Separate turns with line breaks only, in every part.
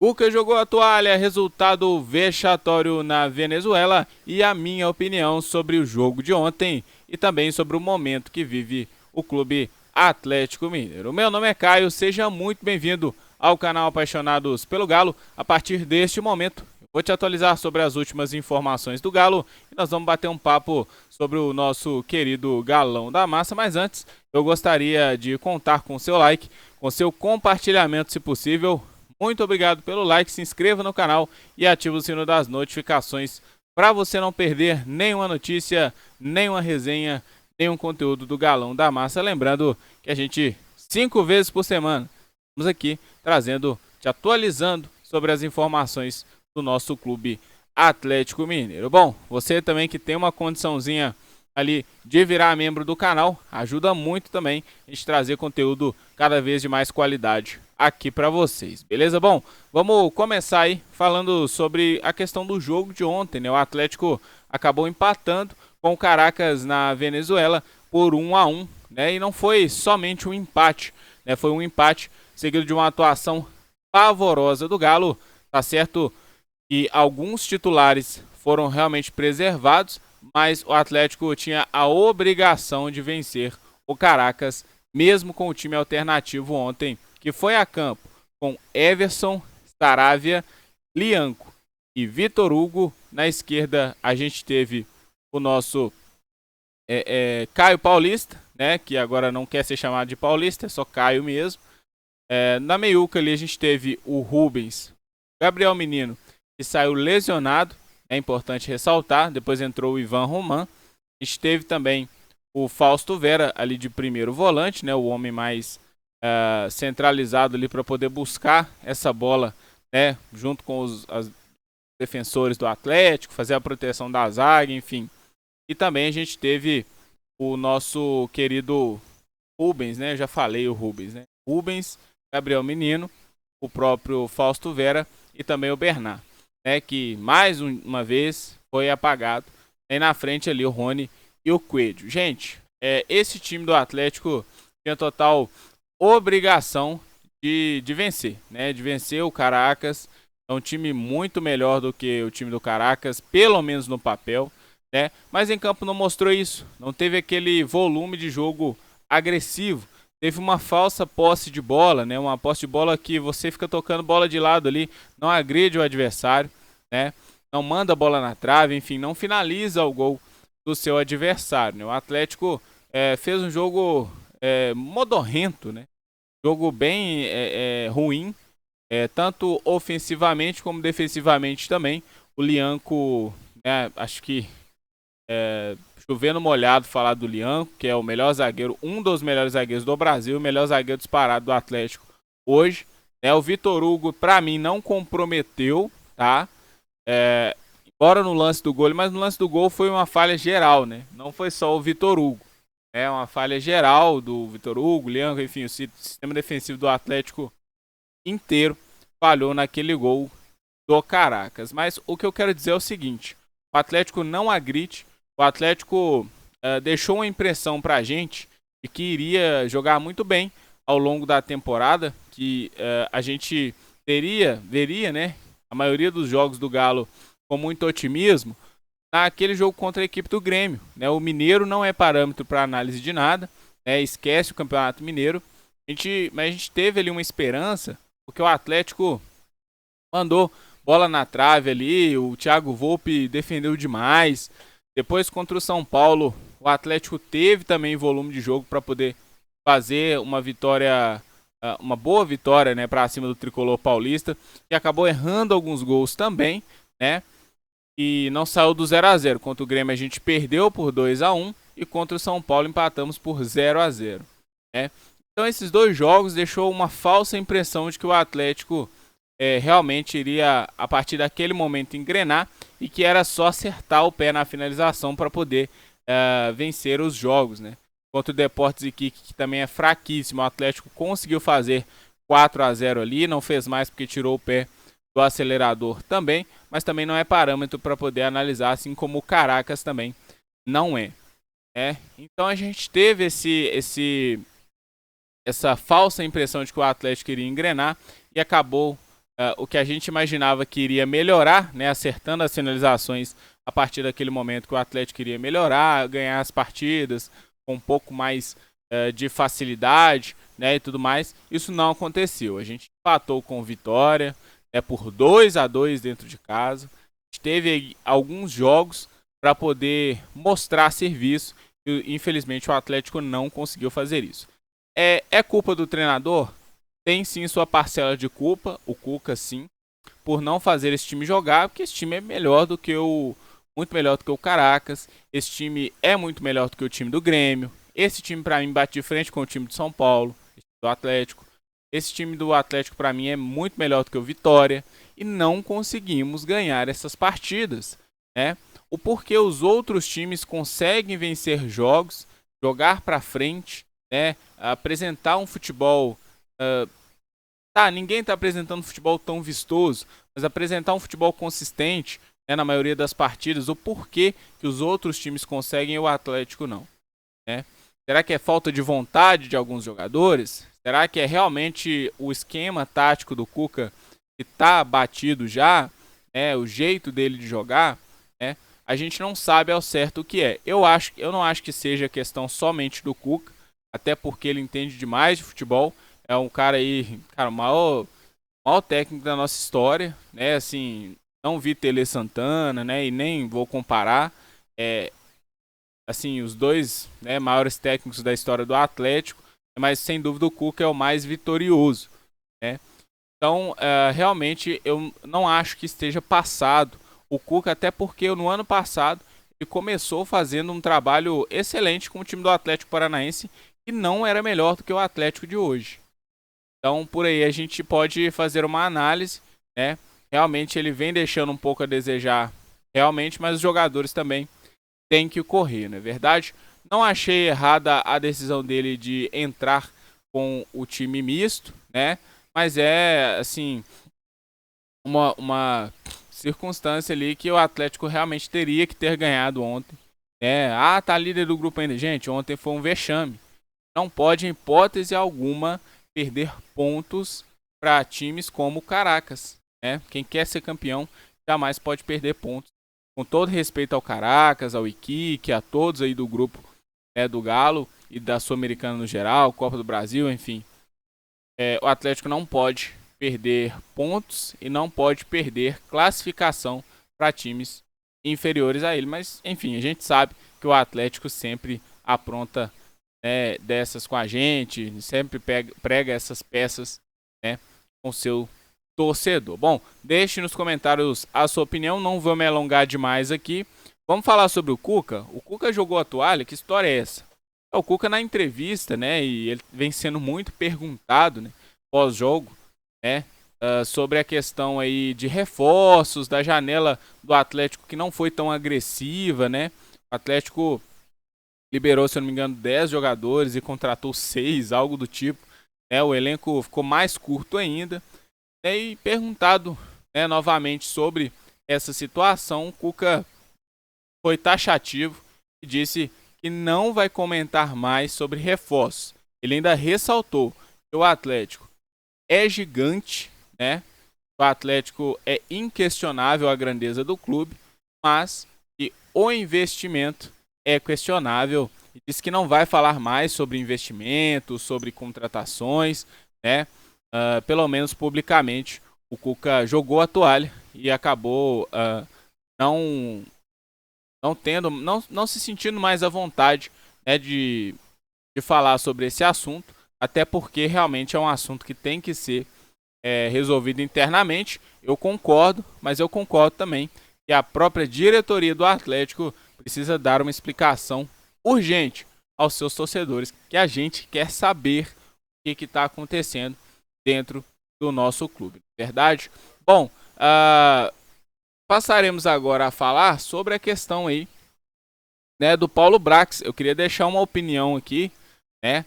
Cuca jogou a toalha, resultado vexatório na Venezuela e a minha opinião sobre o jogo de ontem e também sobre o momento que vive o clube Atlético Mineiro. Meu nome é Caio, seja muito bem-vindo ao canal Apaixonados pelo Galo. A partir deste momento, eu vou te atualizar sobre as últimas informações do Galo e nós vamos bater um papo sobre o nosso querido Galão da Massa, mas antes eu gostaria de contar com seu like, com seu compartilhamento se possível. Muito obrigado pelo like, se inscreva no canal e ative o sino das notificações para você não perder nenhuma notícia, nenhuma resenha, nenhum conteúdo do Galão da Massa. Lembrando que a gente 5 vezes por semana estamos aqui trazendo, te atualizando sobre as informações do nosso clube Atlético Mineiro. Bom, você também que tem uma condiçãozinha ali de virar membro do canal, ajuda muito também a gente trazer conteúdo cada vez de mais qualidade aqui para vocês, beleza? Bom, vamos começar aí falando sobre a questão do jogo de ontem, né? O Atlético acabou empatando com o Caracas na Venezuela por 1-1, né? E não foi somente um empate, né? Foi um empate seguido de uma atuação pavorosa do Galo. Tá certo que alguns titulares foram realmente preservados, mas o Atlético tinha a obrigação de vencer o Caracas, mesmo com o time alternativo ontem, que foi a campo com Everson, Saravia, Lianco e Vitor Hugo. Na esquerda a gente teve o nosso Caio Paulista, né, que agora não quer ser chamado de Paulista, é só Caio mesmo. Na meiuca ali a gente teve o Rubens, Gabriel Menino, que saiu lesionado, é importante ressaltar. Depois entrou o Ivan Roman. A gente teve também o Fausto Vera ali de primeiro volante, né, o homem mais centralizado ali para poder buscar essa bola, né, junto com os defensores do Atlético, fazer a proteção da zaga, enfim. E também a gente teve o nosso querido Rubens, né, eu já falei o Rubens, né, Rubens, Gabriel Menino, o próprio Fausto Vera e também o Bernard, né, que mais uma vez foi apagado. Aí na frente ali o Rony e o Coelho. Gente, esse time do Atlético tinha total obrigação de vencer, né, de vencer o Caracas. É um time muito melhor do que o time do Caracas, pelo menos no papel, né, mas em campo não mostrou isso. Não teve aquele volume de jogo agressivo. Teve uma falsa posse de bola, né? Uma posse de bola que você fica tocando bola de lado ali, não agride o adversário, né? Não manda a bola na trave, enfim, não finaliza o gol do seu adversário, né? O Atlético fez um jogo modorrento, né? Jogo bem ruim, tanto ofensivamente como defensivamente também. O Lianco, né, acho que chovendo molhado falar do Lianco, que é o melhor zagueiro, um dos melhores zagueiros do Brasil, o melhor zagueiro disparado do Atlético hoje. O Vitor Hugo, pra mim, não comprometeu, tá? Embora no lance do gol, mas no lance do gol foi uma falha geral, né? Não foi só o Vitor Hugo. É uma falha geral do Vitor Hugo, Lianco, enfim, o sistema defensivo do Atlético inteiro falhou naquele gol do Caracas. Mas o que eu quero dizer é o seguinte: o Atlético não agride. O Atlético deixou uma impressão pra gente de que iria jogar muito bem ao longo da temporada, que a gente veria, né, a maioria dos jogos do Galo com muito otimismo naquele jogo contra a equipe do Grêmio, né? O Mineiro não é parâmetro para análise de nada, né? Esquece o Campeonato Mineiro. Mas a gente teve ali uma esperança, porque o Atlético mandou bola na trave ali, o Thiago Volpe defendeu demais. Depois, contra o São Paulo, o Atlético teve também volume de jogo para poder fazer uma vitória, uma boa vitória, né, para cima do tricolor paulista, e acabou errando alguns gols também, né? E não saiu do 0-0. Contra o Grêmio a gente perdeu por 2-1 e contra o São Paulo empatamos por 0-0, né? Então esses dois jogos deixou uma falsa impressão de que o Atlético realmente iria, a partir daquele momento, engrenar e que era só acertar o pé na finalização para poder vencer os jogos, né? Contra o Deportes Iquique, que também é fraquíssimo, o Atlético conseguiu fazer 4-0 ali, não fez mais porque tirou o pé do acelerador também, mas também não é parâmetro para poder analisar, assim como o Caracas também não é. Então a gente teve essa falsa impressão de que o Atlético iria engrenar e acabou o que a gente imaginava que iria melhorar, né, acertando as finalizações a partir daquele momento que o Atlético iria melhorar, ganhar as partidas com um pouco mais de facilidade, né, e tudo mais. Isso não aconteceu. A gente empatou com Vitória, por 2-2 dentro de casa. A gente teve alguns jogos para poder mostrar serviço e infelizmente o Atlético não conseguiu fazer isso. É culpa do treinador? Tem sim sua parcela de culpa, o Cuca sim, por não fazer esse time jogar, porque esse time é melhor do que muito melhor do que o Caracas, esse time é muito melhor do que o time do Grêmio, esse time para mim bate de frente com o time de São Paulo, do Atlético, esse time do Atlético para mim é muito melhor do que o Vitória, e não conseguimos ganhar essas partidas, né? O porquê os outros times conseguem vencer jogos, jogar para frente, né? Apresentar um futebol ninguém está apresentando um futebol tão vistoso, mas apresentar um futebol consistente, né, na maioria das partidas, o porquê que os outros times conseguem e o Atlético não, né? Será que é falta de vontade de alguns jogadores? Será que é realmente o esquema tático do Cuca que está batido já, né, o jeito dele de jogar, né? A gente não sabe ao certo o que é. Eu não acho que seja questão somente do Cuca, até porque ele entende demais de futebol. É um cara aí, cara, o maior técnico da nossa história, né? Assim, não vi Tele Santana, né? E nem vou comparar. Assim, os dois, né, maiores técnicos da história do Atlético, mas sem dúvida o Cuca é o mais vitorioso, né? Então, realmente, eu não acho que esteja passado o Cuca, até porque no ano passado ele começou fazendo um trabalho excelente com o time do Atlético Paranaense e não era melhor do que o Atlético de hoje. Então, por aí a gente pode fazer uma análise, né? Realmente ele vem deixando um pouco a desejar, realmente, mas os jogadores também têm que correr, não é verdade? Não achei errada a decisão dele de entrar com o time misto, né? Mas é, assim, uma circunstância ali que o Atlético realmente teria que ter ganhado ontem, né? Tá líder do grupo ainda. Gente, ontem foi um vexame. Não pode, em hipótese alguma, perder pontos para times como o Caracas, né? Quem quer ser campeão jamais pode perder pontos. Com todo respeito ao Caracas, ao Iquique, a todos aí do grupo, né, do Galo e da Sul-Americana no geral, Copa do Brasil, enfim. O Atlético não pode perder pontos e não pode perder classificação para times inferiores a ele. Mas, enfim, a gente sabe que o Atlético sempre apronta, né, dessas com a gente, sempre prega essas peças, né, com seu torcedor. Bom, deixe nos comentários a sua opinião, não vou me alongar demais aqui. Vamos falar sobre o Cuca. O Cuca jogou a toalha, que história é essa? O Cuca na entrevista, né, e ele vem sendo muito perguntado, né, pós-jogo, né, sobre a questão aí de reforços, da janela do Atlético que não foi tão agressiva, né? O Atlético liberou, se eu não me engano, 10 jogadores e contratou 6, algo do tipo, né? O elenco ficou mais curto ainda. E perguntado, né, novamente sobre essa situação, o Cuca foi taxativo e disse que não vai comentar mais sobre reforços. Ele ainda ressaltou que o Atlético é gigante, né? O Atlético é inquestionável a grandeza do clube, mas que o investimento é questionável. E diz que não vai falar mais sobre investimento, sobre contratações, né? Pelo menos publicamente, o Cuca jogou a toalha e acabou não se sentindo mais à vontade, né, de falar sobre esse assunto, até porque realmente é um assunto que tem que ser resolvido internamente. Eu concordo, mas eu concordo também que a própria diretoria do Atlético precisa dar uma explicação urgente aos seus torcedores, que a gente quer saber o que está acontecendo dentro do nosso clube, verdade? Bom, passaremos agora a falar sobre a questão aí, né, do Paulo Brax. Eu queria deixar uma opinião aqui, né,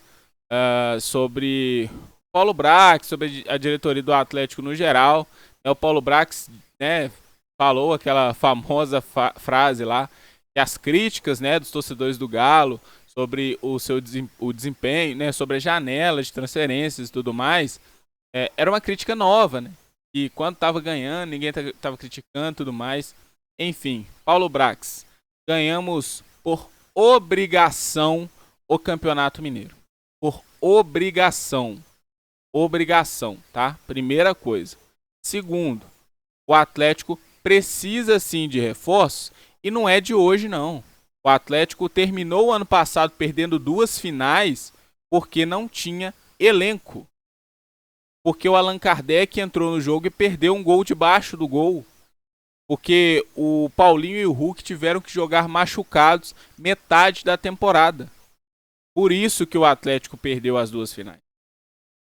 sobre Paulo Brax, sobre a diretoria do Atlético no geral. O Paulo Brax, né, falou aquela famosa frase lá, que as críticas, né, dos torcedores do Galo sobre o desempenho, né, sobre a janela de transferências e tudo mais, era uma crítica nova, né? E quando tava ganhando, ninguém tava criticando e tudo mais. Enfim, Paulo Brax, ganhamos por obrigação o Campeonato Mineiro. Por obrigação. Obrigação, tá? Primeira coisa. Segundo, o Atlético precisa sim de reforços e não é de hoje não. O Atlético terminou o ano passado perdendo 2 finais porque não tinha elenco. Porque o Allan Kardec entrou no jogo e perdeu um gol debaixo do gol. Porque o Paulinho e o Hulk tiveram que jogar machucados metade da temporada. Por isso que o Atlético perdeu as 2 finais.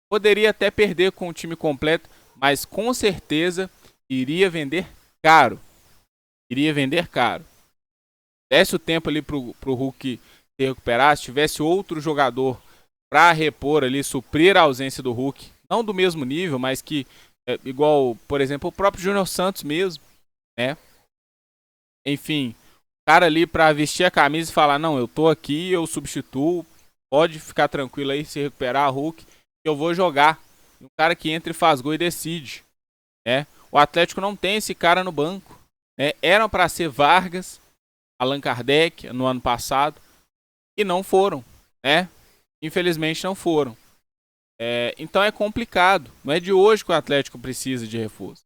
Poderia até perder com o time completo, mas com certeza iria vender caro. Iria vender caro. Desse o tempo ali pro Hulk se recuperar, se tivesse outro jogador para repor ali, suprir a ausência do Hulk, não do mesmo nível, mas que igual, por exemplo, o próprio Júnior Santos mesmo, né? Enfim, cara ali para vestir a camisa e falar, não, eu tô aqui, eu substituo, pode ficar tranquilo aí, se recuperar Hulk, eu vou jogar. Um cara que entra e faz gol e decide, né? O Atlético não tem esse cara no banco, né? Eram para ser Vargas, Allan Kardec no ano passado e não foram, né? Infelizmente não foram. Então é complicado. Não é de hoje que o Atlético precisa de reforço.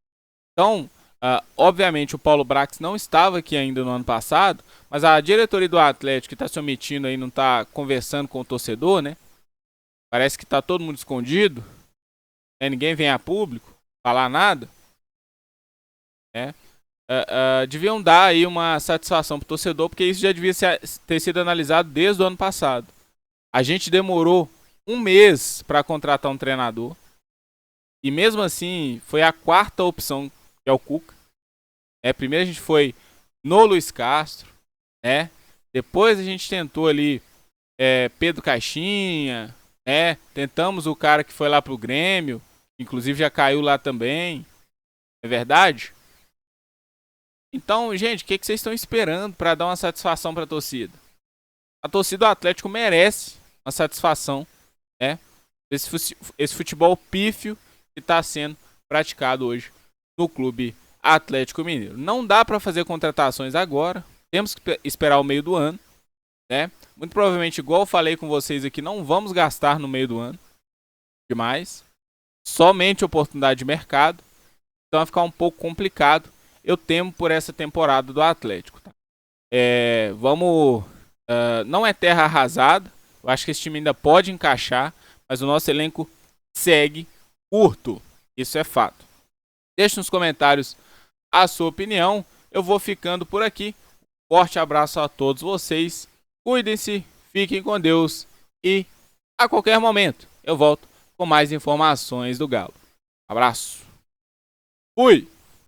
Então, obviamente o Paulo Brax não estava aqui ainda no ano passado, mas a diretoria do Atlético que está se omitindo aí, não está conversando com o torcedor, né? Parece que está todo mundo escondido, né? Ninguém vem a público falar nada, né? Deviam dar aí uma satisfação para o torcedor, porque isso já devia ter sido analisado desde o ano passado. A gente demorou 1 mês para contratar um treinador. E mesmo assim, foi a 4ª opção, que é o Cuca. Primeiro a gente foi no Luiz Castro, né? Depois a gente tentou ali Pedro Caixinha, né? Tentamos o cara que foi lá pro Grêmio, inclusive já caiu lá também. É verdade? Então, gente, o que vocês estão esperando para dar uma satisfação para a torcida? A torcida do Atlético merece uma satisfação, né? Esse futebol pífio que está sendo praticado hoje no Clube Atlético Mineiro. Não dá para fazer contratações agora, temos que esperar o meio do ano, né? Muito provavelmente, igual eu falei com vocês aqui, não vamos gastar no meio do ano demais, somente oportunidade de mercado, então vai ficar um pouco complicado. Eu temo por essa temporada do Atlético, tá? Não é terra arrasada, eu acho que esse time ainda pode encaixar, mas o nosso elenco segue curto, isso é fato. Deixe nos comentários a sua opinião, eu vou ficando por aqui. Forte abraço a todos vocês, cuidem-se, fiquem com Deus e a qualquer momento eu volto com mais informações do Galo. Abraço, fui!